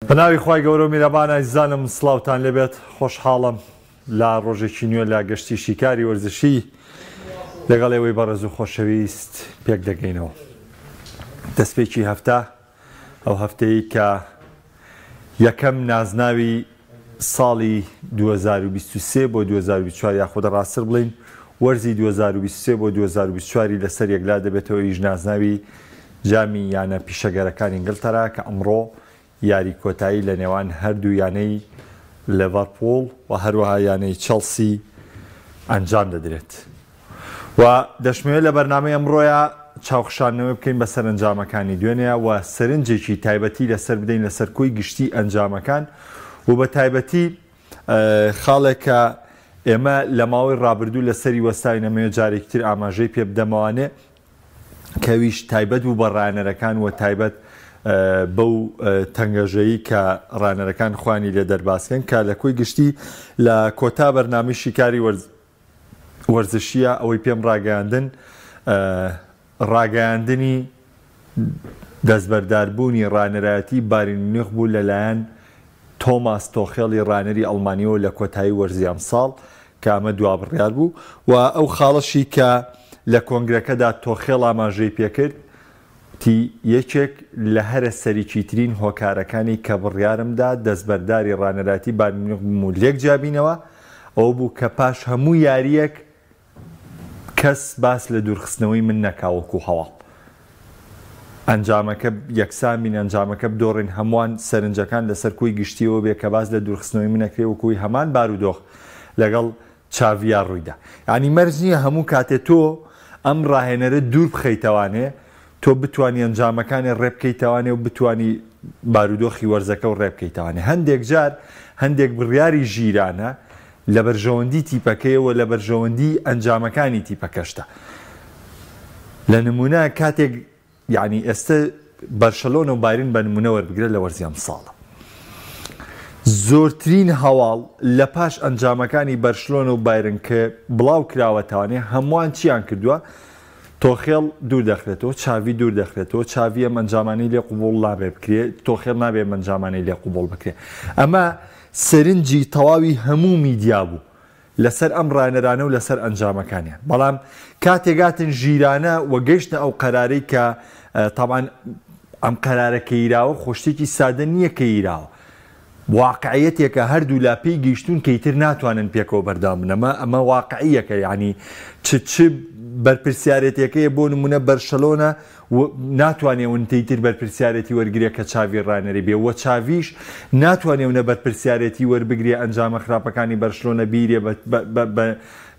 بەناوی خوای گەورە و میرەبان ئازیزانم سڵاوتان لێبێت خۆشحاڵم لە ڕۆژێکی نوێ لە گەشتی شیکاری وەرزشی لەگەڵ ئێوەی بەڕێز و خۆشەویست پێک دەگەینەوە. دەستپێکی هەفتە ئەو هەفتەیە کە یەکەم نازناوی ساڵی 2023 بۆ 2024 یاخۆ ڕاستتر بڵین وەرزی 2023 بۆ 2024 لەسەر یەکلا دەبێتەوە هیچ نازناوی جامی یانە پیشەگەرەکانی ئینگلتەرا کە ئەمڕۆ یاری کۆتایی لە نێوان هەردوو یانەی لێڤەرپۆڵ و هەروەها یانەی چەلسی ئەنجام دەدرێت و دەشمەوێت لە بەرنامەی ئەمڕۆیە چاوخشانەوە بکەین بە سەرنجامەکانی دوێنێ و سەرنجێکی تایبەتی لەسەر بدەین لەسەر کۆی گشتی ئەنجامەکان و بە تایبەتی خاڵێکە ئێمە لە ماوەی ڕابردوو لەسەری وەستاوی نەمەوێت جارێکی تر ئاماژەی پێ بدەمەوانێ کەویش تایبەت بوو بە ڕانەرەکان و تایبەت بەو تەنگەژەیی کە ڕانەرەکان خوانی لێ دەرباسکەن کە لە کۆی گشتی لە کۆتا بەرنامی شیکاری وەرزشیە ئەوەی پێم ڕاگەیاندنی دەستبەرداربوونی ڕانەرایەتی بایر مونیخ بوو لەلایەن تۆماس تۆخێڵی ڕانەری ئەڵمانیەوە لە کۆتایی وەرزی ئەم ساڵ کە ئەمە دوابڕیار بوو و ئەو خاڵەشی کە لە کۆنگرەکەدا تۆخێڵ ئاماژەی پێکرد یەکێک لە هەرە سەرکیترین هۆکارەکانی کە بڕیارمدا دەستبەرداری ڕانەراتی بارمونیخ لێک جابینەوە ئەو بوو کە پاش هەموو یاریەک کەس باس لە دوورخستنەوەی من نەکاوەکو هەواڵ ئەنجامەکە یەکسامین ئەنجامەکە بدۆڕین هەمووان سەرنجەکان لەسەر کۆی گشتیەوە بێ کە باس لە دوورخستنەوەی من نەکرێ وەکوی هەمان بارودۆخ لەگەڵ چاڤیا ڕوویدا ینی مەرج نییە هەموو کاتێ تۆ ئەم ڕاهێنەرە دوور بخەیتەوانێ تۆ بتانی ئەنجامەکانی ڕێبکەیتەوانێ و بتانی بارودۆخی وەرزەکە و ڕێبکەیتەوانێ هەندێک جار هەندێک بڕیاری ژیرانە لە بەرژەوەندی تیپەکەیەوە لە بەرژەوەندی ئەنجامەکانی تیپەکەشتە لە نمونە کاتێک یعنی ئێستا بەرشەلۆنە و بایرن بە نمونە وەربگرێت لە وەرزی ئەم ساڵە زۆرترین هەواڵ لە پاش ئەنجامەکانی بەرشلۆنە و بایرن کە بڵاو کراوەتەوانێ هەمووان چیان کردووە تۆخێڵ دوور دەخرێتەوە چاوی دوور دەخرێتەوە چاویە ئەنجامانی لێ قوبوڵ نابێ بکرێت تۆخێڵ نابێ ئەنجامانی لێ قوبوڵ بکرێت ئەمە سەرنجی تەواوی هەموو میدیا بوو لەسەر ئەم ڕانەرانە و لەسەر ئەنجامەکانیان بەڵام کاتێگاتن ژیرانە وە گەیشتە ئەو قەرارەی کە تاوان ئەم قەرارەکە ئیراوە خۆشتێکی سادە نییە کە ئیراوە واقعیەتێکە هەردوو لاپەی گەیشتون کەیتر ناتوانن پێکەوە بەردام بنەمە ئەمە واقعیەکە یعنی چ بەرپرسیارەتەکەیە بۆ نمونە بەرشەلۆنە ناتوانێون تیتر بەرپرسیارەتی وەرگێ کە چاوی ڕانەری بێ وە چاویش ناتوانێونە بەرپرسیارەتی وەربگرێ ئەنجامە خراپەکانی بەرشلۆنە بیرێ بە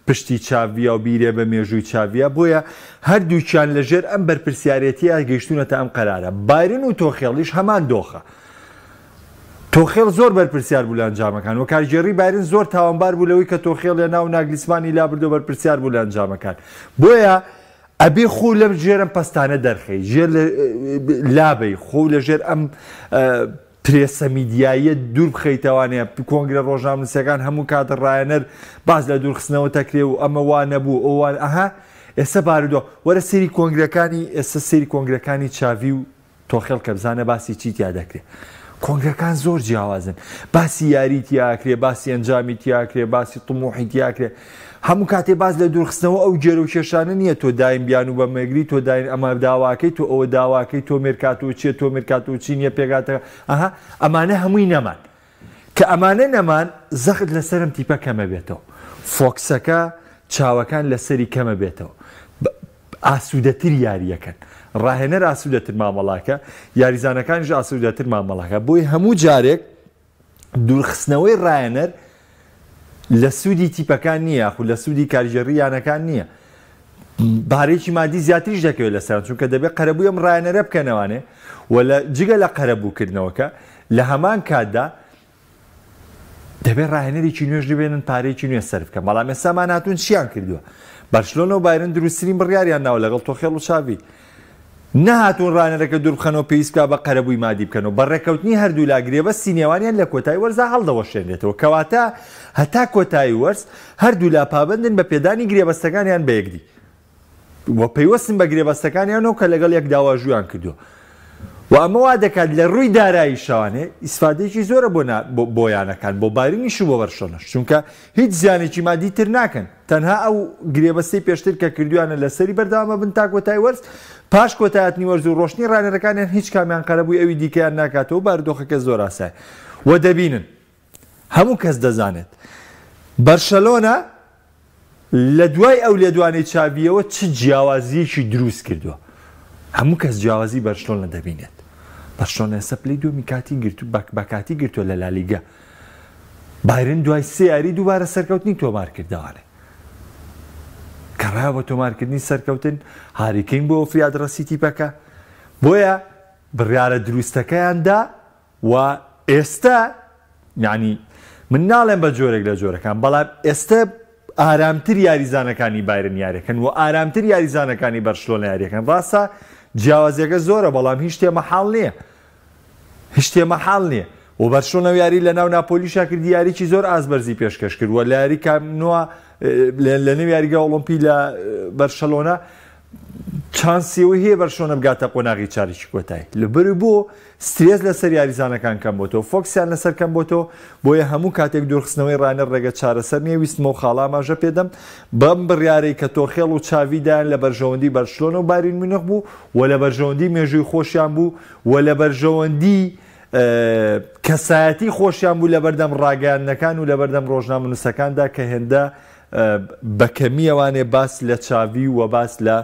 پشتی چاویە و بیرێ بە مێژووی چاویە بۆیە هەردووچیان لەژێر ئەم بەرپرسیارەتیە گەیشتونەتە ئەم قەرارە بایرن و تۆخێڵیش هەمان دۆخە تۆخێڵ زۆر بەرپرسیار بوو لە ئەنجامەکان و کارژێڕی بایرن زۆر تاوانبار بوو لەوەی کە تۆخێڵ لە ناو ناگلیسمانی لابردۆ بەرپرسیار بوو لە ئەنجامەکان بۆیە ئەبێ خۆ لەم ژێرم پەستانە دەرخەی ژێر لابەی خۆ لە ژێر ئەم پرێسە میدیاییە دوور بخەیتەوانەیە کۆنگرە ڕۆژنامەنووسەکان هەموو کاتە ڕایەنەر باز لە دوورخستنەوە تەکرێ و ئەمە وا نەبوو ئەوان ئەها ئێستا بارودۆ وەرە سەیری کۆنگرەکانی ئێستا سەیری کۆنگرەکانی چاوی و تۆخێڵ کە بزانە باسی چیتیا دەکرێت کۆنگرەکان زۆر جیاوازن باسی یاری تیاکرێ باسی ئەنجامی تیاکرێ باسی تموحی تیاکرێ هەموو کاتێ باز لە دوورخستنەوە ئەو جێرە و کێشانە نییە تۆ دایم بیان و بە مەگری تۆ داین ئەمە داواکەی تۆ ئەوە داواکەی تۆ مێرکاتۆ چیە تۆ مێرکاتۆ چی نییە پێگاتەکە ئەها ئەمانە هەمووی نەمان کە ئەمانە نەمان زەخت لەسەرم تیپە کەمە بێتەوە فۆکسەکە چاوەکان لەسەری کەمە بێتەوە ئاسوودەتر یاریەکەن ڕاهێنەر ئاسوودەتر مامەڵاکە یاریزانەکانیش ئاسوودەتر مامەڵاکە بۆی هەموو جارێک دوورخستنەوەی ڕاهێنەر لە سوودی تیپەکان نییە خو لە سوودی کارژێڕیانەکان نییە بارێکی مادی زیاتریش دەکەوێت لەسەر چونکە دەبێت قەرەبووی ئەم ڕاهێنەرە بکەنەوانێ و لە جگە لە قەرەبووکردنەوەکە لە هەمان کاتدا دەبێت ڕاهێنەرێکی نوێژ بێنن پارێکی نوێ سەر بکەن بەڵام ئێستامان هاتوون چیان کردووە بەرشلۆنە و بایرن دروستترین بڕیاریان ناوە لەگەڵ تۆخێڵ و چاوی نهاتون ڕانەرەکە دووربخەنەوە پێویستکە بە قەرەبووی مادی بکەنەوە بە ڕێکەوتنی هەردوو لاگرێ بە سینێوانیان لە کۆتایی وەرزە هەڵدەوەشێنێتەوە کەواتە هەتا کۆتایی وەرز هەردوو لا پابندن بە پێدانی گرێبەستەکانیان بە یەکدی وە پەیوەستن بە گرێبەستەکانیانەوە کە لەگەڵ یەک داواژویان کردووە و ئەمە وا دەکات لە ڕووی دارایی شەوانێ ئیسفادەیەکی زۆرە بۆیانەکان بۆ بایرنیش و بۆ بەرشۆنەش چونکە هیچ زیانێکی مادی تر ناکەن تەنها ئەو گرێبەستەی پێشتر کە کردویانە لەسەری بەردەوامە بن تا کۆتایی وەرز پاش کۆتایەتنی وەرز و ڕۆشنی ڕانەرەکانیان هیچ کامیان قەرەبووی ئەوی دیکەیان ناکاتەوە بارودۆخەکە زۆر ئاسایە و دەبینن هەموو کەس دەزانێت بەرشەلۆنە لە دوای ئەو لێدوانەی چاویەوە چ جیاوازیەکی دروست کردووە هەموو کەس جیاوازی بەرشلۆنە دەبینێت بەرشلۆنە ئێستا پلەی دووەمی کاتی گرتو بە کاتی گرتووە لە لالیگا بایرن دوای سێ یاری دووبارە سەرکەوتنی تۆمار کردەوانێ کە ڕایەوە تۆمارکردنی سەرکەوتن هاریکەین بۆ فریادڕەسی تیپەکە بۆیە بڕیارە دروستەکەیاندا و ئێستا یعنی من ناڵێم بە جۆرێک لە جۆرەکان بەڵام ئێستا ئارامتر یاریزانەکانی بایرن یاریەکەن و ئارامتر یاریزانەکانی بەرشلۆنە یاریەکەن ڕاستە جیاوازیەکە زۆرە بەڵام هیچ تێمەحاڵ نییە هیچ تێمەحاڵ نییە و بەرشلۆنە یاری لە ناو ناپۆلیشا کردی یاریکی زۆر ئازبەرزی پێشکەش کرد و لە یاری کامنووە لە نێو یاریگا ئۆڵۆمپی لە بەرشەلۆنە چانسیەوەی هەیە بەرشلۆنە بگاتە قۆناغی چارێکی کۆتایی لەبەر بۆ سترێس لەسەر یاریزانەکان کەم بۆتەوە فۆکسیان لەسەر کەم بۆتەوە بۆیە هەموو کاتێک دوورخستنەوەی ڕانە ڕێگە چارەسەر نییە ویستمە و خاڵا ماژە پێدەم بەم بڕیارەی کە تۆخێڵ و چاویدایان لە بەرژەوەندی بەرشلۆنە و بایر مونیخ بوو و لە بەرژەوەندی مێژووی خۆشیان بوو و لە بەرژەوەندی کەسایەتی خۆشیان بوو لە بەردەم ڕاگەیاندنەکان و لە بەردەم ڕۆژنامەنووسەکاندا کە هێندە بەکەمی ئەوانێ باس لە چاوی و باس لە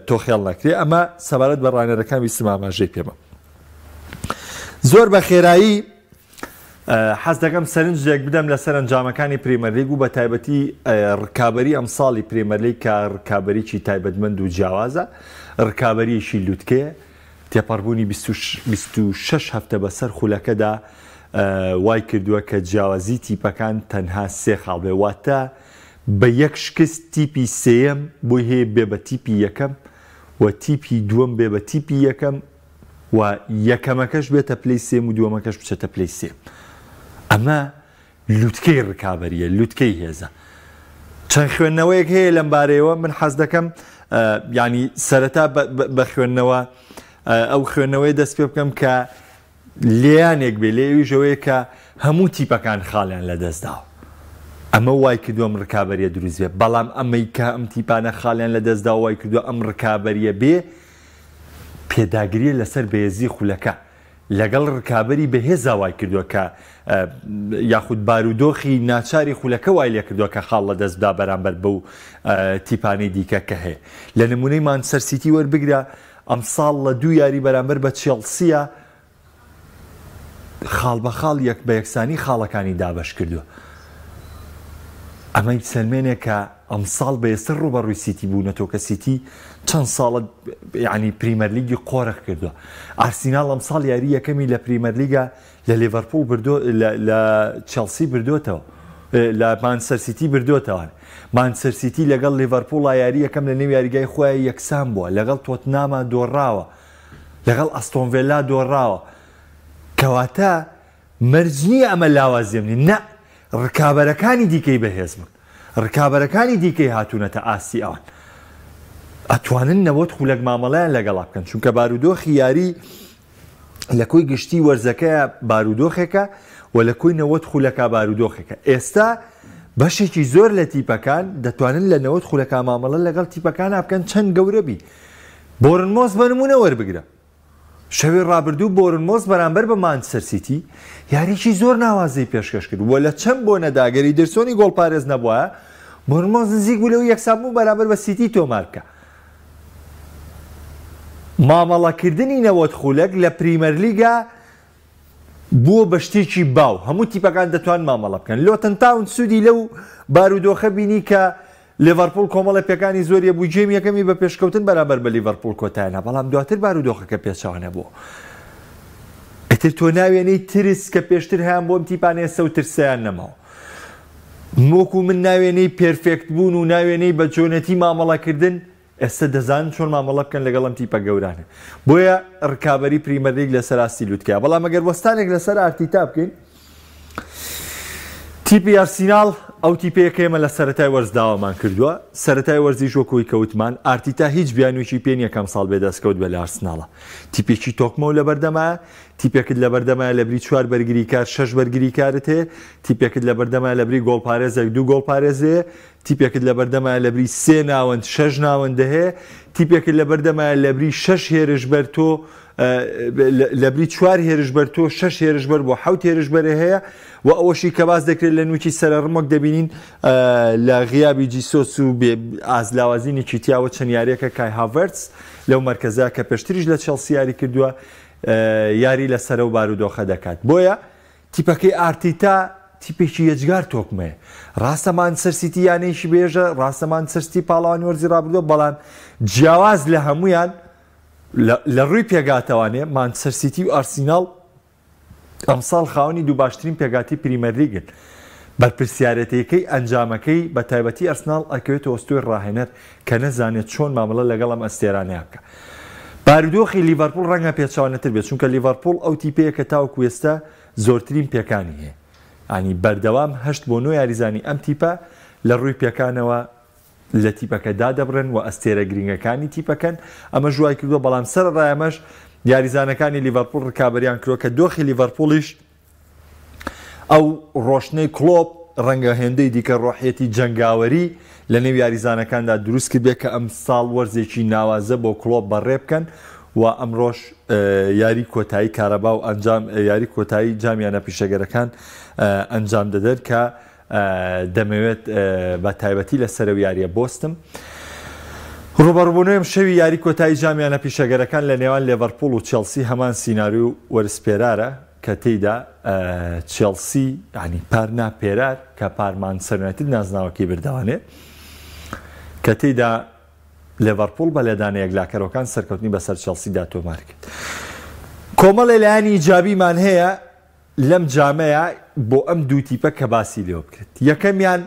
تۆخێڵ نەکرێ ئەمە سەبارەت بە ڕانەرەکان ویستم ئاماژەی پێمە زۆر بە خێرایی حەز دەکەم سەرنجێک بدەم لە سەرنجامەکانی پرێمەرلیگ و بە تایبەتی ڕکابەری ئەم ساڵی پرێمەرلیگ کە ڕکابەریکی تایبەتمەند و جیاوازە ڕکابەریەکی لووتکەیە تێپەڕبوونی 26 هەفتە بەسەر خولەکەدا وای کردووە کە جیاوازی تیپەکان تەنها سێ خاڵ بێ واتە بە یەک شکست تیپی سێیەم بۆی هەیە بێ بە تیپی یەکەم و تیپی دووەم بێ بە تیپی یەکەم و یەکەمەکەش بێتە پلەی سێم و دووەمەکەش بچێتە پلەی سێم ئەمە لووتکەی ڕکابەریە لووتکەی هێزە چەند خوێندنەوەیەک هەیە لەم بارەیەوە من حەز دەکەم ینی سەرەتا بە خوێندنەوە ئەو خوێندنەوەی دەست پێ بکەم کە لێیانێک بێ لێویژەوەیە کە هەموو تیپەکان خاڵیان لە دەستداوە ئەمە وای کردووە ڕکابەریە دروست بێ بەڵام ئەمەی کە ئەم تیپانە خاڵیان لە دەستدا وای کردووە ئەم ڕکابەریە بێ پێداگریە لەسەر بەهێزی خولەکە لەگەڵ ڕکابەری بەهێزا وای کردووە کە یاخود بارودۆخی ناچاری خولەکە وای لێ کردووە کە خاڵ لە دەستدا بەرامبەر بەو تیپانەی دیکە کە هەیە لە نمونەی مانچستەر سیتی وەربگرە ئەمساڵ لە دوو یاری بەرامبەر بە چێڵسیە خاڵ بە خاڵ یەک بە یەکسانی خاڵەکانی دابەش کردووە ئەمە سەرمێنێک کە ئەمساڵ بەێستا ڕوبەڕووی سیتی بوونەتەوە کە سیتی چەند ساڵت ینی پریمەرلیگی قۆرەخ کردووە ئارسیناڵ ئەمساڵ یاری یەکەمی لە پریمەرلیگە لە لیڤەرپوڵ لە چێڵسی بردووەتەوە لە مانچستەر سیتی بردووەتەوە مانچستەر سیتی لەگەڵ لیڤەرپوڵ یاری یەکەم لە نێو یاریگای خۆیان یەکسان بووە لەگەڵ تۆتنامە دۆڕاوە لەگەڵ ئەستۆن ڤیلا دۆڕاوە کەواتە مەرج نییە ئەمە لاوازێمنی نە ڕکابەرەکانی دیکەی بەهێز بوون ڕکابەرەکانی دیکەی هاتوونەتە ئاسی ئەوان ئەتوانن نەوەت خولەک مامەڵەیان لەگەڵا بکەن چونکە بارودۆخی یاری لە کۆی گشتی وەرزەکەیە بارودۆخێکە و لە کۆی نەوەت خولەکە بارودۆخێکە ئێستا بەشێکی زۆر لە تیپەکان دەتوانن لە نەوەت خولەکە مامەڵە لەگەڵ تیپەکان بکەن چەند گەورەبی بۆرنمۆس بە نمونە وەربگرە شەوی ڕابردوو بۆرنمۆس بەرامبەر بە مانچستەر سیتی یاریکی زۆر ناوازەی پێشکەش کرد وە لە چەند بۆ نەداگەری دەرسۆنی گۆڵپارێز نەبووە بۆرنمۆس نزیک بوو لەو یەکسان بوو بەرامبەر بە سیتی تۆمار بکە مامەڵەکردنی نەوەت خولەک لە پریمەرلیگا بووە بە شتێکی باو هەموو تیپەکان دەتوان مامەڵە بکەن لۆتن تاون سوودی لەو بارودۆخە بینی کە لیڤەرپوڵ کۆمەڵە پێکانی زۆریە بوو جێم یەکەمی بە پێشکەوتن بەرامبەر بە لیڤەرپوڵ کۆتایە بەڵام دواتر بارودۆخەکە پێچەوانە بوو ئەتر تۆ ناوێنەی ترس کە پێشتر هەیان بۆم تیپانەیە سە و ترسیان نەماوە وەکو من ناوێنەی پێرفێکت بوون و ناوێنەی بە چۆنەتی مامەڵەکردن ئێستا دەزانن چۆن مامەڵە بکەن لەگەڵ ئەم تیپە گەورانە بۆیە ڕکابەری پریمەرلیگ لەسەر ئاستی لووتکەیە بەڵام ئەگەر وەستانێک لەسەر ئارتیتا بکەین تیپی ئارسیناڵ ئەو تیپەیەکە ئێمە لە سەرەتای وەرزداوامان کردووە سەرەتای وەرزیش وەکوی کەوتمان ئارتیتا هیچ بیانوێکی پێ نییە کەم ساڵ بێدەستکەوت بە لە ئارسناڵە تیپێکی تۆکمە و لە بەردەمایە تیپێکت لە بەردەمایە لە بری 4 بەرگری کار 6 بەرگری کارت هەیە تیپێکت لە بەردەمایە لە بری گۆڵپارێزێک 2 گۆڵپارێزەیە تیپێکت لە بەردەمایە لە بری 3 ناوەند 6 ناوەندە هەیە تیپێکت لە بەردەمایە لە بری 6 هێرش بەر تۆ لە بری 4 هێرش بەر تۆ 6 هێرش بەر بۆ 7 هێرش بەرە هەیە و ئەوەشی کە باز دەکرێت لە نوکی سەرڕمەک دەبینین لە غیابی جیسۆس و ئازلاوازینێکی تیاوە چەند یاریەکە کای هاڤەرتس لەو مەرکەزە کە پێشتریش لە چێلسی یاری کردووە یاری لەسەر و بارودۆخە دەکات بۆیە تیپەکەی ئارتیتا تیپێکی یەجگار تۆکمەیە ڕاستە مانچستەر سیتی یانەیەکی بێژە ڕاستە مانچستەر سیتی پاڵەوانی وەرزی ڕابردووە بەڵام جیاواز لە هەمویان لە ڕووی پێگاتەوانێ مانچستەر سیتی و ئارسیناڵ ئەمساڵ خاوەنی دوو باشترین پێگاتی پریمەر لیگن بەرپرسیارەتەکەی ئەنجامەکەی بە تایبەتی ئەرسناڵ ئەکەوێتەوە ئەستۆی ڕاهێنەر کە نەزانێت چۆن مامەڵە لەگەڵ ئەم ئەستێرانەیە بکە بارودۆخی لیڤەرپوڵ ڕەنگە پێچوانەتر بێت چونکە لیڤەرپوڵ ئەو تیپەیە کە تاوەکو ئێستا زۆرترین پێکانی هەیە ئانی بەردەوام 8 بۆ 9 یاریزانی ئەم تیپە لە ڕووی پێکانەوە لە تیپەکەدا دەبڕن و ئەستێرە گرنگەکانی تیپەکەن ئەمە ژوای کردووە بەڵام سەر ڕایەمەش یاریزانەکانی لیڤەرپوڵ ڕکابەریان کردووە کە دۆخی لیڤەرپوڵیش ئەو ڕۆشنەی کلۆب ڕەنگە هێندەی دیکە ڕۆحیەتی جەنگاوەری لە نێو یاریزانەکاندا دروست کرد بێت کە ئەم ساڵ وەرزێکی ناوازە بۆ کلۆب بەڕێ بکەن و ئەمڕۆژ یاری کۆتایی کارەبا و ئەنجام یاری کۆتایی جامیانە پیشەگەرەکان ئەنجام دەدەن کە دەمەوێت بە تایبەتی لە سەرەوە یاریە بۆستم ڕوبەڕووبوونەوەم شەوی یاری کۆتایی جامیانە پیشەگەرەکان لە نێوان لێڤەرپوڵ و چێلسی هەمان سیناریو وەرزپێرارە کە تێیدا چێلسی ینی پار ناپێرار کە پارمان سەرنەتیت نازناوەکەی بردەوانێ کە تێیدا لێڤەرپوڵ بە لێدانەیەک لاکەرەوەکان سەرکەوتنی بەسەر چێلسیدا تۆمار کرد کۆمەڵی لایەنی ئیجابیمان هەیە لەم جامەیە بۆ ئەم دوو تیپە کە باسی لێوە بکرێت یەکەمیان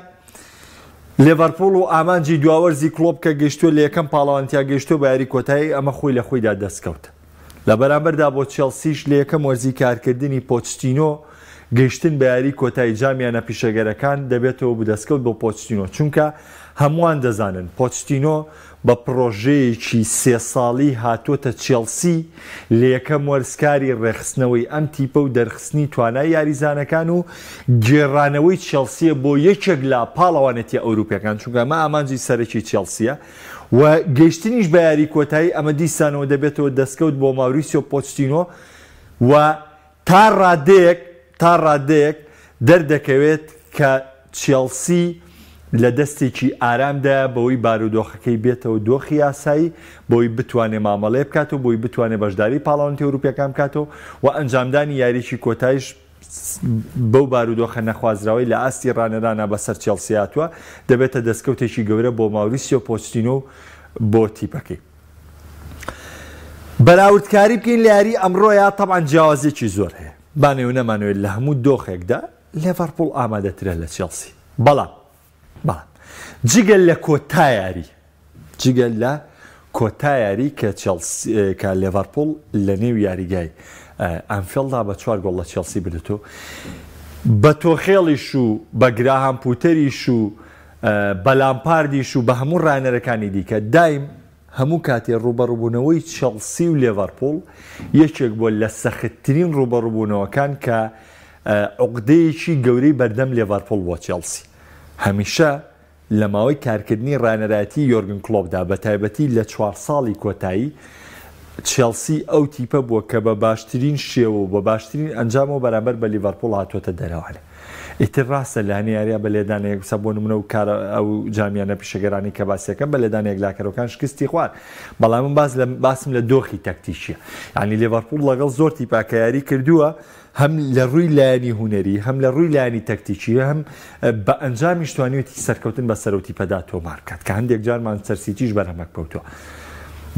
لێڤەرپوڵ و ئامانجی دواوەرزی کلۆب کە گەیشتووە لە یەکەم پاڵەوانتیا گەیشتووە بە یاری کۆتایی ئەمە خۆی لە خۆیدا دەستکەوتە لە بەرامبەردا بۆ چێلسیش لە یەکەم وەرزی کارکردنی پۆچتینۆ گەیشتن بە یاری کۆتایی جامیانە پیشەگەرەکان دەبێتەوە بەدەستکەوت بۆ پۆچتینۆ چونکە هەمووان دەزانن پۆچتینۆ بە پرۆژەیەکی 3 ساڵی هاتوۆتە چێلسی لە یەکەم وەرزکاری ڕێخستنەوەی ئەم تیپە و دەرخستنی توانای یاریزانەکان و گێڕانەوەی چێلسیە بۆ یەکێک لە پاڵەوانێتی ئەوروپیەکان چونکە ئەمە ئامانجی سەرەکی چێلسیە و گەیشتنیش بە یاری کۆتایی ئەمە دیسانەوە دەبێتەوە دەستکەوت بۆ ماوریسیۆ پۆچتینۆ و تا ڕادەیەک دەردەکەوێت کە چێلسی لە دەستێکی ئارامدا بەوەی بارودۆخەکەی بێتەوە دۆخی یاسایی بۆی بتوانێت مامەڵێ بکاتەوە بۆی بتوانێت بەشداری پاڵەوانێتی ئەوروپیەکان بکاتەوە و ئەنجامدانی یاریی کۆتاییش بەو بارودۆخە نەخوازراوی لە ئاستی ڕانەدانا بەسەر چێلسی هاتووە دەبێتە دەستکەوتێکی گەورە بۆ ماوریسیۆ پۆچتینۆ بۆ تیپەکەی بەراوردکاری بکەین لە یاری ئەمڕۆیە تەبعاً جیاوازێکی زۆر هەیە بانێو نەمانوێت لە هەموو دۆخێکدا لێڤەرپوڵ ئامادەترە لە چێلسی بەڵام جگەل لە کۆتایاری کە لێڤەرپوڵ لە نێو یاریگای ئەنفیلدا بە 4 گۆڵ لە چێلسی بردووە بە تۆخێڵیش و بە گراهام پوتەریش و بە لامپاردیش و بە هەموو ڕانەرەکانی دیکە دایم هەموو کاتێ ڕوبەڕووبوونەوەی چێلسی و لێڤەرپوڵ یەکێک بۆ لە سەختترین ڕوبەڕووبوونەوەکان کە عوقدەیەکی گەورەی بەردەم لێڤەرپوڵ بۆ چێلسی هەمیشە لە ماوەی کارکردنی ڕانەرایەتی یۆرگن کلۆبدا بە تایبەتی لە 4 ساڵی کۆتایی چێلسی ئەو تیپە بووە کە بە باشترین شێوە و بە باشترین ئەنجامەوە بەرامبەر بە لیڤەرپوڵ هاتوۆتە دەرەوەە ئیتر ڕاستە لە هەنیاریا بە لێدانەیەک سە بۆ نمونە و کارە ئەو جامیانە پیشەگەرانی کە باسیەکەم بە لێدانەیەک لاکەرەوەکان شکستی خوارد بەڵام من باسم لە دۆخی تەکتیکیە یعنی لێڤەرپوڵ لەگەڵ زۆر تیپاکە یاری کردووە هەم لە ڕووی لایەنی هوەری هەم لە ڕووی لایەنی تەکتیکی هەم بە ئەنجامیش توانێتی سەرکەوتن بە سەرەوتی پەدا تۆمار کات کە هەندێک جار مانچستەر سیتیش بەرهەمەک کەوتووە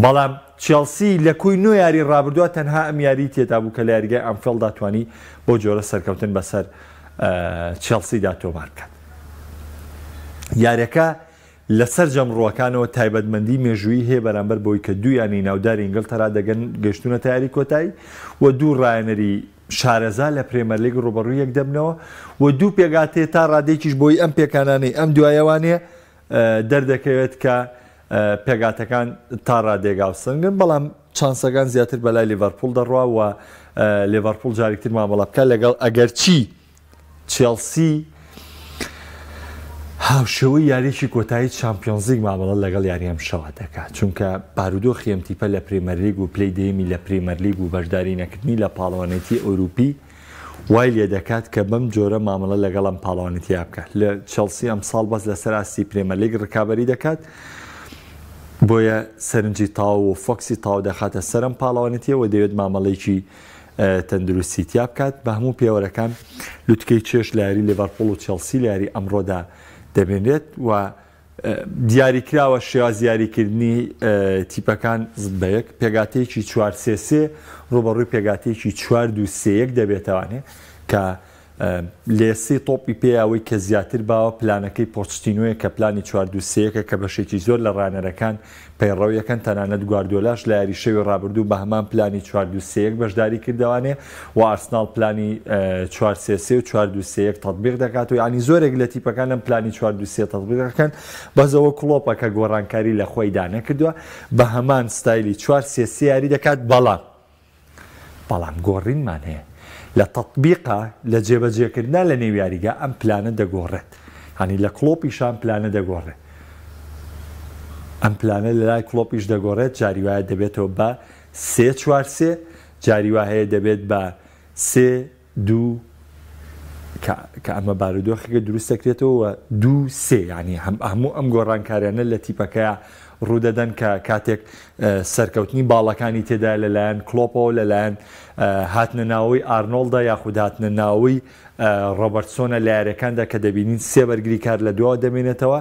بەڵام چێلسی لە کوی نۆ یاری ڕابردووە تەنها ئەم یاری تێدا بوو کە لە یاریگای ئەنفیلدا توانی بۆ جۆرە سەرکەوتن بەسەر چێلسیدا تۆمار کات یاریەکە لەسەر جەمڕوەکانەوە تایبەتمەندی مێژووی هەیە بەرامبەر بۆی کە دوویانی ناوداری ئینگلتەرا دەگەن گەشتونە یاری کۆتایی و دوو ڕایەنەری شارەزا لە پرێمەر لیگ ڕوبەڕووی یەک دەبنەوە و دوو پێگاتێ تا ڕادێکیش بۆی ئەم پێکانانەی ئەم دوایەوانێ دەردەکەوێت کە پێگاتەکان تا ڕادێگا و سنگن بەڵام چانسەکان زیاتر بەلای لیڤەرپوڵ دەڕوا و لیڤەرپوڵ جارێکتر مامەڵە بکە لەگەڵ ئەگەر چی چێلسی هاوشەوەی یاریی کۆتایی چامپیۆنز لیگ مامەڵە لەگەڵ یاری ئەم شەوا دەکات چونکە بارودۆخی ئەم تیپە لە پرێمەر لیگ و پلەی دەیەمی لە پرێمەر لیگ و بەشداری نەکردنی لە پاڵەوانێتی ئەوروپی وای لێ دەکات کە بەم جۆرە مامەڵە لەگەڵ ئەم پاڵەوانێتیا بکات لە چێلسی ئەم ساڵ بەس لەسەر ئاستی پرێمەر لیگ ڕکابەری دەکات بۆیە سەرنجی تاو و فۆکسی تاو دەخاتە سەرم پاڵەوانێتیەوە دەوێت مامەڵێکی تەندروستی تیا بکات بە هەموو پێوەرەکان لوتکەی چێش لە یاری لیڤەرپوڵ و چێلسی لە یاری ئەمڕۆدا دەبێنرێت و دیاریکراوە شێواز یاریکردنی تیپەکان زد بە یەک پێگاتەیەکی 4-3-3 ڕوبەڕووی پێگاتەیەکی 4-2-3-1 دەبێتەوانێ کە لێسی تۆپی پێیاوەی کە زیاتر باوە پلانەکەی پۆچتینۆیە کە پلانی 4-2-3-1 کە بەشێکی زۆر لە ڕانەرەکان پەیڕەویەکەن تەنانەت گواردیۆلاش لە یاری شەوی ڕابردوو بە هەمان پلانی 4-2-3-1 بەشداری کردوانێ و ئارسناڵ پلانی 4-3-3 و 4-2-3-1 تەطبیق دەکات و ینی زۆرێک لە تیپەکان ئەم پلانی 4-2-3 تەطبیق دەکەن بەزەوە کڵۆپە کە گۆڕانکاری لە خۆی دانەکردووە بە هەمان ستایلی 4-3-3 یاری دەکات بەڵام گۆڕینمان هەیە لە تەطبیقە لە جێبەجێکردنا لە نێو یاریگا ئەم پلانە دەگۆڕێت هەنی لە کڵۆپیشان پلانە دەگۆڕێت ئەم پلانە لە لای کڵۆپیش دەگۆڕێت جاریوایە دەبێتەوە بە 3-4-3 جاریوا هەیە دەبێت بە 3-2 کە ئەمە بارودۆخێکە دروست دەکرێتەوە 2-3 ینی هەموو ئەم گۆڕانکاریانە لە تیپەکەیە ڕوودەدەن کە کاتێک سەرکەوتنی باڵەکانی تێدا لەلایەن کلۆپەوە لەلایەن هاتنە ناوەی ئارنۆڵدا یاخود هاتنە ناوەی ڕۆبەرتسۆنە لە یاریەکاندا کە دەبینین سێ بەرگری کار لە دووە دەمێنێتەوە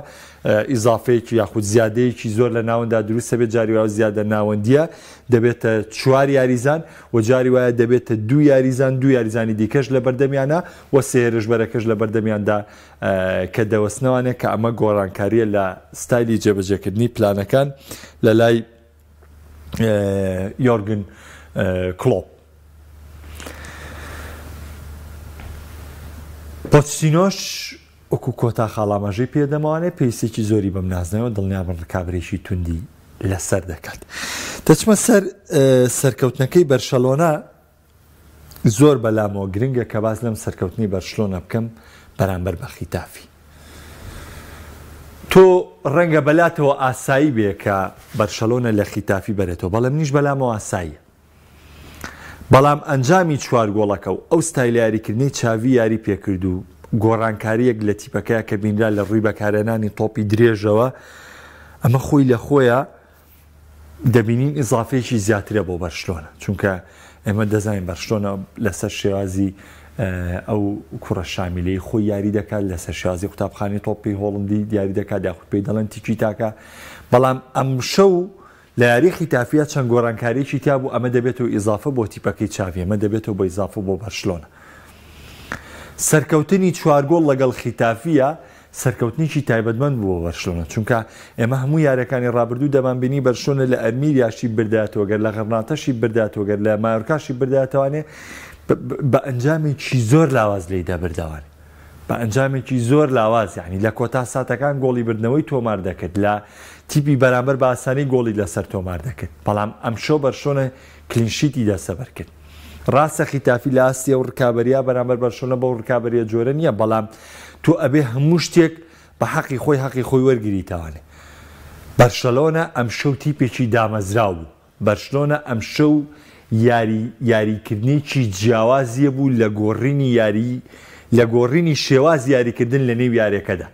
ئیزافەیەکی یاخود زیادەیەکی زۆر لە ناوندا دروستە بێت جاری وایە زیادە ناوەندیە دەبێتە 4 یاریزان و جاری وایە دەبێتە 2 یاریزان 2 یاریزانی دیکەش لە بەردەمیانە و سێ هێرشبەرەکەش لە بەردەمیاندا کە دەوەستنەوانێ کە ئەمە گۆڕانکاریە لە ستایلی جێبەجێکردنی پلانەکان لە لای یۆرگن کلۆپ پۆچتینۆش وەکو کۆتا خاڵامەژەی پێدەماوانێت پێویستێکی زۆری بەم نازنەوە دڵنیابن ڕکابرێکی توندی لەسەر دەکات دەچمە سەر سەرکەوتنەکەی بەرشەلۆنا زۆر بەلامەوە گرنگە کە باز لەم سەرکەوتنی بەرشلۆنە بکەم بەرامبەر بە خیتافی تۆ ڕەنگە بەلاتەوە ئاسایی بێ کە بەرشەلۆنە لە خیتافی بەرێتەوە بەڵام نیش بەلامەوە ئاساییە بەڵام ئەنجامی 4 گۆڵەکە و ئەو ستایل یاریکردنی چاوی یاری پێکرد و گۆڕانکاریەک لە تیپەکەیە کە بینرا لە ڕووی بەکارهێنانی تۆپی درێژەوە ئەمە خۆی لە خۆیە دەبینین ئیزافەیەکی زیاترە بۆ بەرشلۆنە چونکە ئێمە دەزانین بەرشلۆنە لەسەر شێوازی ئەو کوڕە شامیلەی خۆی یاری دەکات لەسەر شێوازی قوتابخانەی تۆپی هۆڵندی دیاری دەکات یاخود پێی دەڵێن تیکی تاکە بەڵام ئەم شەو لە یاری خیتافیە چەند گۆڕانکاریی تیا بوو ئەمە دەبێتەوە ئیزافە بۆ تیپەکەی چاوی ئەمە دەبێتەوە بۆ ئیزافە بۆ بەرشلۆنە سەرکەوتنی 4 گۆڵ لەگەڵ خیتافیە سەرکەوتنیی تایبەتمەند بووە بەرشلۆنە چونکە ئێمە هەموو یاریەکانی ڕابردوو دەمانبینی بەرشلۆنە لە ئەرمیریاشی برداتەوە گەر لە غەرناتەشی برداتەوە گەر لە مایۆرکاشی برداتەوانێ بە ئەنجامێکی زۆر لاواز لی دەبردەوانێ بە ئەنجامێکی زۆر لاواز یعنی لە کۆتا ساتەکان گۆڵی بردنەوەی تۆمار دەکرد لە تیپی بەرامبەر بە ئاسانی گۆڵی لەسەر تۆمار دەکرد بەڵام ئەمشەو بەرشلۆنە کلینشیتی دەسەبەر کرد ڕاستە خیتافی لە ئاستی و ڕکابەریە بەرامبەر بەرشلۆنە بەو ڕکابەریە جۆرە نییە بەڵام تۆ ئەبێ هەموو شتێک بە حەقی خۆی وەرگریتەوانێ بەرشلۆنە ئەمشەو تیپێکی دامەزراو بوو بەرشلۆنە ئەمشەو یاریکردنێکی جیاوازیە بوو لە گۆڕینی شێواز یاریکردن لە نێو یاریەکەدا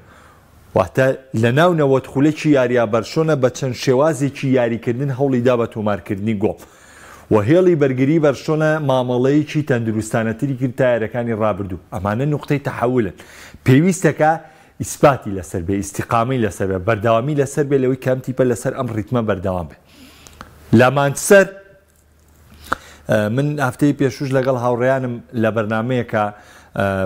واتە لە ناو نەوەتخولێکی یاریە بەرشلۆنە بە چەند شێوازێکی یاریکردن هەوڵیدا بە تۆمارکردنی گۆڵ و هێڵی بەرگری بەرشلۆنە مامەڵەیەکی تەندروستانەتری کرد تا یاریەکانی ڕابردوو ئەمانە نوقتەی تەحەولن پێویستەکە ئیسپاتی لەسەر بێ ئیستیقامی لەسەر بێ بەردەوامی لەسەر بێ لەوەی کەم تیپە لەسەر ئەم ڕیتمە بەردەوام بێ لە مانچستەر من هەفتەی پێشوش لەگەڵ هاوڕێیانم لە بەرنامەیەکە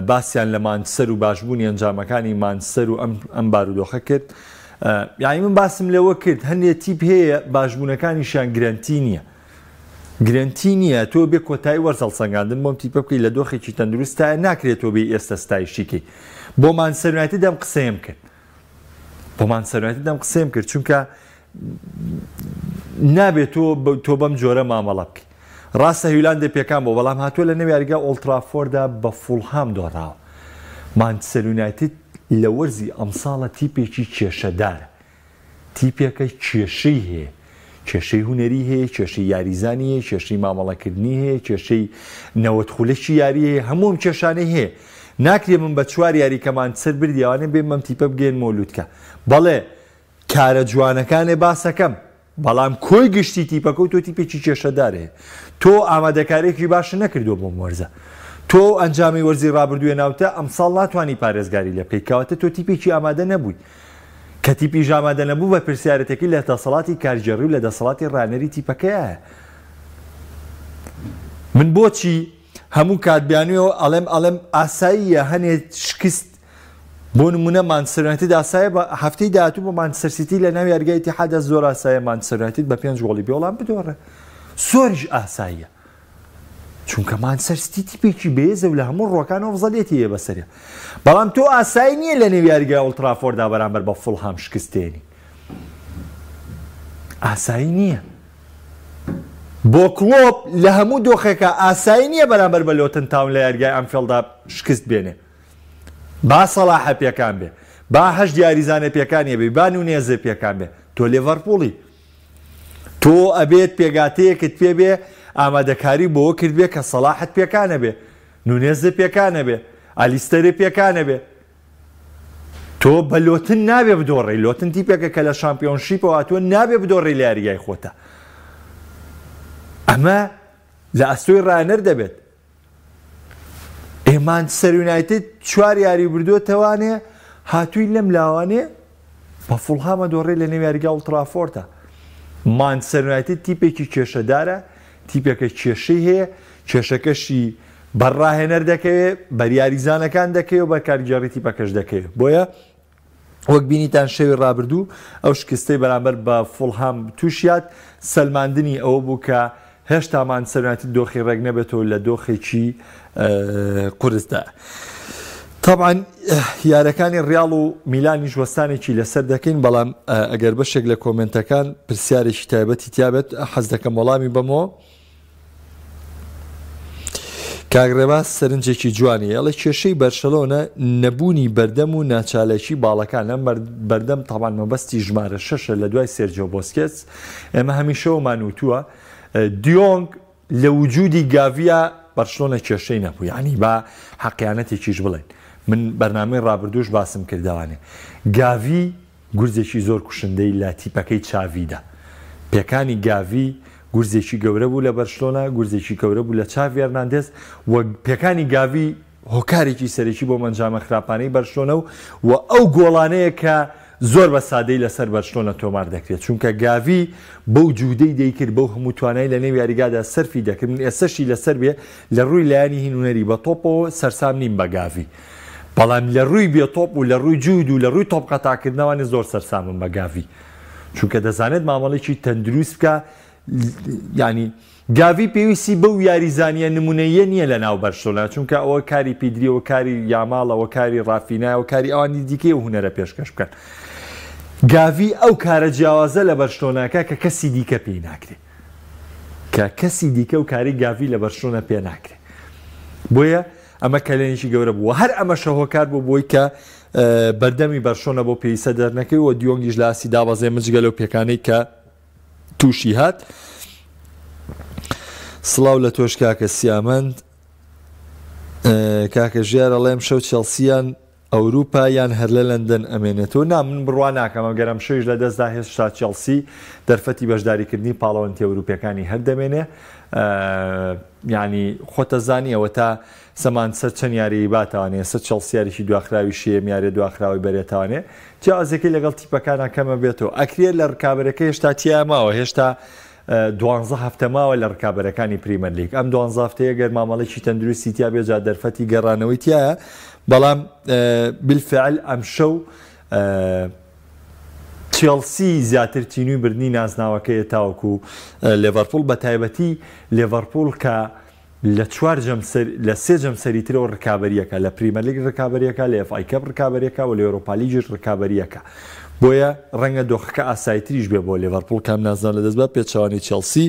باسییان لە مانچستەر و باشبوونی ئەنجامەکانی مانچستەر و ئەم بارودۆخە کرد یعنی من باسم لەوە کرد هەندێک تیپ هەیە باشبوونەکانیشیان گرنتی نییە گرنتی نییە تۆ بێ کۆتایی وەرزەڵ سەنگاندن بۆم تیپە بکەی لە دۆخێکی تەندروستە ناکرێتەوە بێ ئێستا ستایشیکەی بۆ مانچستەر یونایتد دەم قسەیم کرد بۆ مانچستەر یونایتد دەم قسەیم کرد چونکە نابێت تۆ بەم جۆرە مامەڵە بکەی ڕاستە هیولاندە پێکان بۆ بەڵام هاتووە لە نەوی یاریگا ئۆڵد ترافۆردا بە فوڵهام دۆڕاوە مانچستەر یونایتد لە وەرزی ئەمساڵە تیپێکی کێشەدارە تیپێکە کێشەی هەیە کێشەی هوەری هەیە کێشەی یاریزانی هەیە کێشەی مامەڵەکردنی هەیە کێشەی نەوەتخولەکی یاری هەیە هەموم کێشانەی هەیە ناکرێ من بە چوار یاریکە مانچستەر بردیاوانێ بێ مەم تیپە بگەین مۆلودکە بەڵێ کارە جوانەکانێ باسەکەم بەڵام کۆی گشتی تیپەکە و تۆ تیپێکی کێشەدار هەیە تۆ ئامادەکارێکی باشە نەکردووە بۆم وەرزە تۆ ئەنجامی وەرزی ڕابردووە ناوتە ئەمساڵ ناتوانانی پارێزگاری لێ بکەیت کەواتە تۆ تیپێکی ئامادە نەبووی کە تیپی ئامادە نەبوو بە پرسیارەتێکی لە دەسەڵاتی کارگەڕی و لە دەسەڵاتی ڕانەری تیپەکەیە من بۆچی هەموو کاتبیانیەوە ئەڵێم ئاساییە هەنێ شکست بۆ نمونە مانچستەر یونایتد ئاسایە بە هەفتەی داهاتوو بۆ مانچستەر سیتی لە ناوی یاریگای ئیتیحادە زۆر ئاسایە مانچستەر یونایتد بە 5 گۆڵی بێ وەڵام بدۆڕێ زۆریش ئاساییە چونکە مانچستەر سیتی تیپێکی بێزە و لە هەموو ڕۆکانەوە فزەڵێتی هەیە بەسەرە بەڵام تۆ ئاسایی نییە لە نێوی یاریگای ئۆڵد ترافۆردا بەرامبەر بە فوڵهام شکستێنی ئاسایی نییە بۆ کلۆب لە هەموو دۆخێکە ئاسایی نییە بەرامبەر بە لۆتن تاون لە یاریگای ئەنفیڵدا شکست بێنێ با سەلاحە پێکان بێ با هەشت یاریزانە پێکانیە بێ با نونێزە پێکان بێ تۆ لێڤەرپوڵی تۆ ئەبێت پێگاتەیەکت پێ بێ ئامادەکاری بۆ کرد بێ کە سەلاحت پێکانە بێ نونێزە پێکانە بێ ئالیستەرێ پێکانە بێ تۆ بە لۆتن نابێ بدۆڕی لۆتن تیپێکە کە لە شامپیۆنشیپەوە هاتووە نابێ بدۆڕی لە یاریگای خۆتە ئەمە لە ئەستۆی ڕانەر دەبێت مانچستەر یونایتد چوار یاری بردووەتەوانێ هاتووی لەم لاوانێ بە فوڵهامە دۆڕێ لە نێو یاریگا ئۆڵد ترافۆرتە مانچستەر یونایتد تیپێکی کێشەدارە تیپێکە کێشەی هەیە کێشەکەشی بەڕاهێنەر دەکەوێت بەریاریزانەکان دەکەوێت و بە کارگەڕی تیپەکەش دەکەوێت بۆیە وەک بینیتان شەوی ڕابردوو ئەو شکستەی بەرامبەر بە فوڵهام تووشیات سەلماندنی ئەوە بوو کە هێشتا مانچستەر یونایتد دۆخی ڕێک نەبێتەوە لە دۆخێکی قورسدا طبعا یارەکانی ڕیاڵ و میلانیش وەستانێکی لەسەر دەکەین بەڵام ئەگەر بەشێک لە کۆمنتەکان پرسیارێکی تایبەتی تیابێت حەز دەکەم وەڵامی بەمەوە کاگڕێباس سەرنجێکی جوانی ئەڵێ کێشەی بەرشەلۆنە نەبوونی بەردەم و ناچالێکی باڵەکان لەم بەردەم تاوان مەبەستی ژمارە 6 لە دوای سێرجیۆ بۆسکێتس ئێمە هەمیشەوەمان وتووە دیۆنگ لە وجودی گاڤیا بەرشلۆنە کێشەی نەبوو یعنی با حەقیانەتێکیش بڵێن من بەرنامەی ڕابردووش باسم کردوانێ گاڤی گورزێکی زۆر کوشندەی لە تیپەکەی چاویدا پێکانی گاڤی گورزێکی گەورە بوو لە بەرشلۆنە گورزێکی گەورە بوو لە چاڤی هەرناندێز و پێکانی گاڤی هۆکارێکی سەرەکی بۆ ئەنجامە خراپانەی بەرشلۆنە و ئەو گۆڵانەیە کە زۆر بە سادەی لەسەر بەرشلۆنە تۆمار دەکرێت چونکە گاڤی بەو جوودەی دەیکرد بەو هەموو توانای لە نێو یاریگادا سەرفی دەکرد من ئێستاشی لەسەر بێ لە ڕووی لایانی هینونەری بە تۆپەوە سەرسام نیم بە گاڤی بەڵام لە ڕووی بێتۆپ و لە ڕووی جوود و لە ڕووی تۆپ قەتاکردنەوەی زۆر سەرسامم بە گاڤی چونکە دەزانێت مامەڵێکی تەندروست بکە ینی گاڤی پێویستی بەو یاریزانیە نمونەیە نییە لە ناو بەرشلۆنە چونکە ئەوە کاری پیدریەوە کاری یاماڵەوە کاری ڕافینایەوە کاری ئەوانی دیکەی و هونەرە پێشکەش بکەن گاڤی ئەو کارە جیاوازە لە بەرشلۆناکە کە کەسی دیکە پێی ناکرێت کە کەسی دیکە و کاری گاڤی لە بەرشلۆنە پێ ناکرێت بۆیە ئەمە کەلێنێکی گەورە بووە هەر ئەمە شەهۆکار بوو بۆی کە بەردەمی بەرشلۆنە بۆ پێویستە دەرنەکەی و دیۆنگیش لە ئاسی دابەزێ مجگە لەو پێکانەی کە تووشی هات سڵاو لە تۆش کاکە سیامەند کاکە ژیارە ئەڵێم شەو چێلسیان ئەوروپا یان هەر لە لەندەن ئەمێنێتەوە من بڕوا ناکەمە گەرم شەویش لە دەستدا هێشتا چێلسی دەرفەتی بەشداریکردنی پاڵەوەنتی ئەوروپیەکانی هەردەمێنێ ینی خۆتەزانیەوە تا سەمان سەر چەند یاری باتوانێ سەر چێلسیارێکی دواخراوی شێم یاری دواخراوی بەرێتوانێ جیازەکەی لەگەڵ تیپەکانە کەمە بێتەوە ئەکرێت لە ڕکابەرەکە هێشتا تیاماوە هێشتا 12 هەفتە ماوە لە ڕکابەرەکانی پریمەر لیگ ئەم 12 هەفتەیە گەر مامەڵێکی تەندروستی تیا بێجا دەرفەتی گەڕانەوەی تایە بەڵام بالفعل ئەم شەو چێلسی زیاتر تینوی بردنی نازناوەکەیە تاوەکو لێڤەرپوڵ بە تایبەتی لێڤەرپوڵ کە لە سێ جەم سەریترەوە ڕکابەریەکە لە پریمەر لیگ ڕکابەریەکە لە ئەف ئای کەپ ڕکابەریەکە و لە ئەوروپا لیگیش ڕکابەریەکە بۆیە ڕەنگە دۆخەکە ئاساییتریش بێ بۆ لێڤەرپوڵ کام نازان لە دەست بە پێچەوانی چێلسی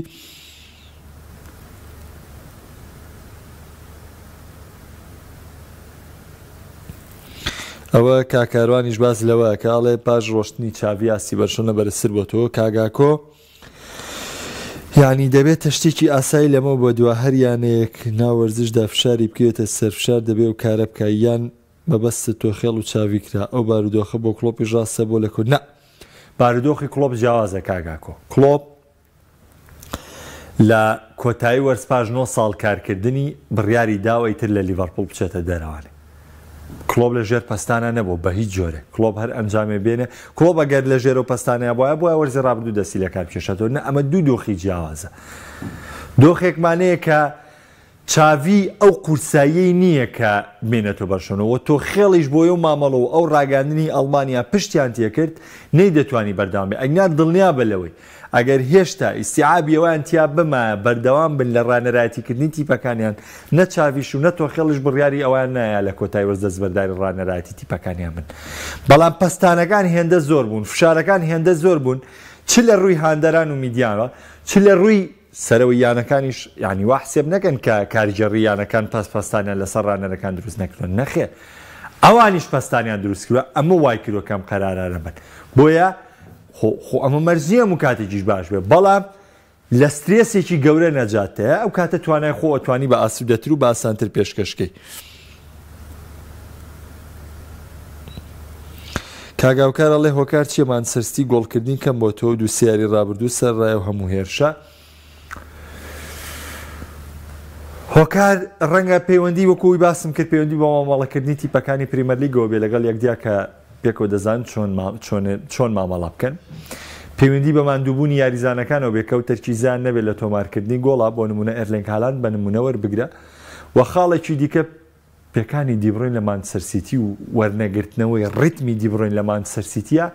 ئەوە کاکاروانیش باز لەوە کاڵێ پاش ڕۆشتنی چاوی ئاسی بەرشۆنە بەرزتر بۆ تۆ کاگاکۆ یعنی دەبێت تەشتێکی ئاسایی لەمە بۆ دوا هەریانەیەک ناوەرزشدا فشاری بکوێتە سەرفشار دەبێ و کارە بکاییان بەبەستە تۆخێڵ و چاوی کرا ئەو بارودۆخە بۆ کلۆپی ڕاستە بۆ لە کورد نە بارودۆخی کلۆپ جیاوازە کاگاکۆ کلۆپ لە کۆتایی وەرزپاش 9 ساڵ کارکردنی بڕیاری داوای تر لە لیڤەرپوڵ بچێتە دەرەوانێ کلۆب لە ژێر پەستانە نەبوو بە هیچ جۆرە کلۆب هەر ئەنجامێ بێنێ کلۆب ئەگەر لە ژێر و پەستانەیە بۆە وەرزی ڕابردوو دەستی لە کار بکێشێتەوە نە ئەمە دوو دۆخی جیاوازە دۆخێکمانەیە کە چاوی ئەو قورسایی نییە کە بێنێتەوە بەرشۆنەوە تۆ خێڵیش بۆیە و مامەڵەوە ئەو ڕاگەاندنی ئەڵمانیا پشتیان تێکرد نەی دەتوانی بەردەوام بێ ئەگنا دڵنیا بە لەوەی ئەگەر هێشتا ئیسیعابی ئەویان تیا بمە بەردەوام بن لە ڕانەرایەتیکردنی تیپەکانیان نە چاویش و نە تۆ خێڵش بڕیاری ئەویان نایە لە کۆتای وەرز دەستبەرداری ڕانەرایەتی تیپەکانیان بن بەڵام پەستانەکان هێندە زۆر بوون فشارەکان هێندە زۆر بوون چ لە ڕووی هاندەران و میدیانەوە چ لە ڕووی سەرەوەی یانەکانیش یعنی وا حسێب نەکەن کە کاریگەڕی یانەکان پەستانیان لەسەر ڕانەرەکان دروست نەکردن نەخێر ئەوانیش پەستانیان دروست کردووە ئەمە وای کیلۆکەم قەرارانە بن بۆیە خۆ ئەمە مەرزیە و کاتێکیش باش بێ بەڵام لە سترێسێکی گەورە نەجاتەیە ئەو کاتە توانای خۆ ئەتوانی بە ئاسوودەتر و بە ئاسانتر پێشکەشکەی کاگاوکار ئەڵێ هۆکار چیەمان سەرستی گۆڵکردنی کەم بۆ تۆ و دوو سیاری ڕابردوو سەرڕای و هەموو هێرشە هۆکار ڕەنگە پەیوەندی وەکوی باسم کرد پەیوەندی بە مامەڵەکردنی تیپەکانی پریمەر لیگەوە بێ لەگەڵ یەکدیا کە پێکەوە دەزان چۆن مامەڵە بکەن پەیوەندی بە ماندووبوونی یاریزانەکانەوە بێ کەوت تەرکیزان نەبێت لە تۆمارکردنی گۆڵا بۆ نمونە ئەرلینگ هالاند بە نمونە وەربگرە و خاڵێکی دیکە پێکانی دیبڕۆین لە مانچستەر سیتی و وەرنەگرتنەوەی ڕیتمی دیبڕۆین لە مانچستەر سیتیە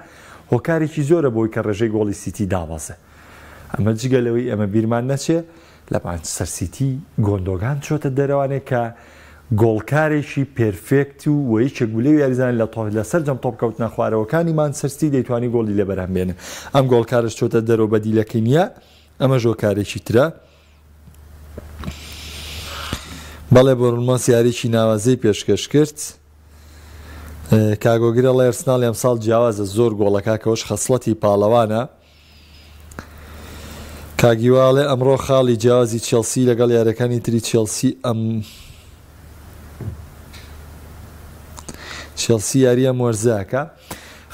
هۆکارێکی زۆرە بۆی کە ڕێژەی گۆڵی سیتی دابەزێ ئەمە جگەلەوەی ئەمە بیرمان نەچێ لە مانچستەر سیتی گۆندۆگان چۆتە دەرەوانێک کە گۆڵکارێکی پێرفێکت و وەیەکێک گولەی یاریزان لەسەر جەم تۆپکەوتنە خوارەوەکانی مانچستەر سیتی دەیتوانی گۆڵی لێ بەرهەم بێنن ئەم گۆڵکارش چۆتە دەرەوە بەدیلەکەی نییە ئەمە ژۆکارێکی ترە بەڵێ بۆرنمۆس یاریی ناوازەی پێشکەش کرد کاگۆگرە لە ئەرسناڵ ئەمساڵ جیاوازە زۆر گۆڵەکەکەەوەش خەسڵەتی پاڵەوانە کاگیواڵێ ئەمڕۆ خاڵی جیاوازی چێلسی لەگەڵ یارەکانی تری چێلسی چێلسی یاریە مۆرزاکە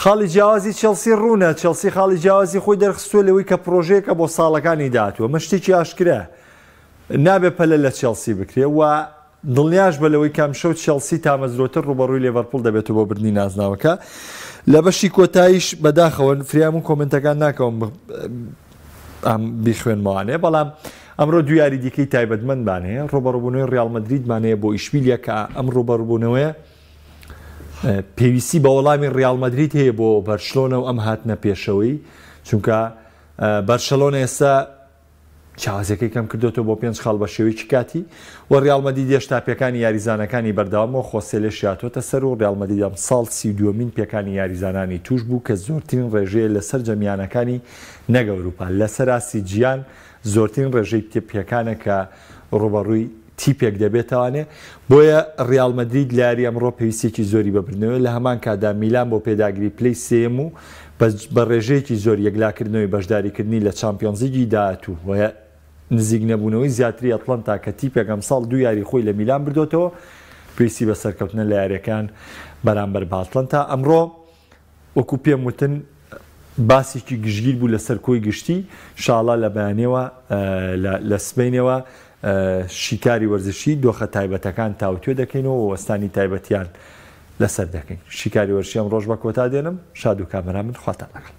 خاڵی جیاوازی چێلسی ڕوونە چێلسی خاڵی جیاوازی خۆی دەرخستووە لەوەی کە پرۆژەیەکە بۆ ساڵەکانی داهاتووە مە شتێکی ئاشکرا نابێ پەلە لە چێلسی بکرێ و دڵنیاش بە لەوەی کام شەو چێلسی تامەزرۆتر ڕوبەڕووی لێڤەرپوڵ دەبێتەوە بۆ بردنی نازناوەکە لە بەشی کۆتاییش بەداخەوە فریامون کۆمنتەکان ناکەوم بیخوێنمەوانەیە بەڵام ئەمڕۆ دو یاری دیکەی تایبەتمەندبانەیە ڕۆبەڕووبوونەوەی ڕیال مەدریدمانەیە بۆ ئیشبیلیە کە ئەم ڕۆبەڕووبوونەوەیە پێویستی بە وەڵامی ڕیال مەدرید هەیە بۆ بەرشلۆنە و ئەم هاتنە پێشەوەی چونکە بەرشلۆنە ئێستا چاوازەکەی کەم کردوەوە بۆ 5 خاڵ بە شێوەیەکی کاتی و ڕیال مەدرید هێشتا پێکانی یاریزانەکانی بەردەوامەوە خۆسێلێ شاتۆتە سەر و ڕیال مەدرید ئەم ساڵ 32مین پێکانی یاریزانانی توش بوو کە زۆرترین ڕێژەیە لەسەر جەمیانەکانی نەگەوروپا لە سەراسی جیان زۆرترین ڕێژەی پێکانە کە ڕوبەڕووی تیپێک دەبێتوانێ بۆیە ڕیال مەدرید لە یاری ئەمڕۆ پێویستێکی زۆری ببرنەوە لە هەمان کادا میلان بۆ پێداگیری پلەی سێم و بە ڕێژەیەکی زۆر یەکلاکردنەوەی بەشداریکردنی لە چامپیۆنز لیگی داهاتوو وە نزیک نەبوونەوەی زیاتری ئەتڵەنتا کە تیپێک ئەم ساڵ دوو یاری خۆی لە میلان بردوێتەوە پێویستی بە سەرکەوتنە لە یاریەکان بەرامبەر بە ئەتڵەنتا ئەمڕۆ وەکو پێم وتن باسێکی گشتگیر بوو لەسەر کۆی گشتی شاڵا لە بەیانەوە لە سبەینەوە شیکاری وەرزشی دۆخە تایبەتەکان تاوتوێ دەکەینەوە وەستانی تایبەتیان لەسەر دەکەین شیکاری وەرشی ئەم ڕۆژ بە کۆتا دێنم شاد و کامەرا من خواتان لەگەڵ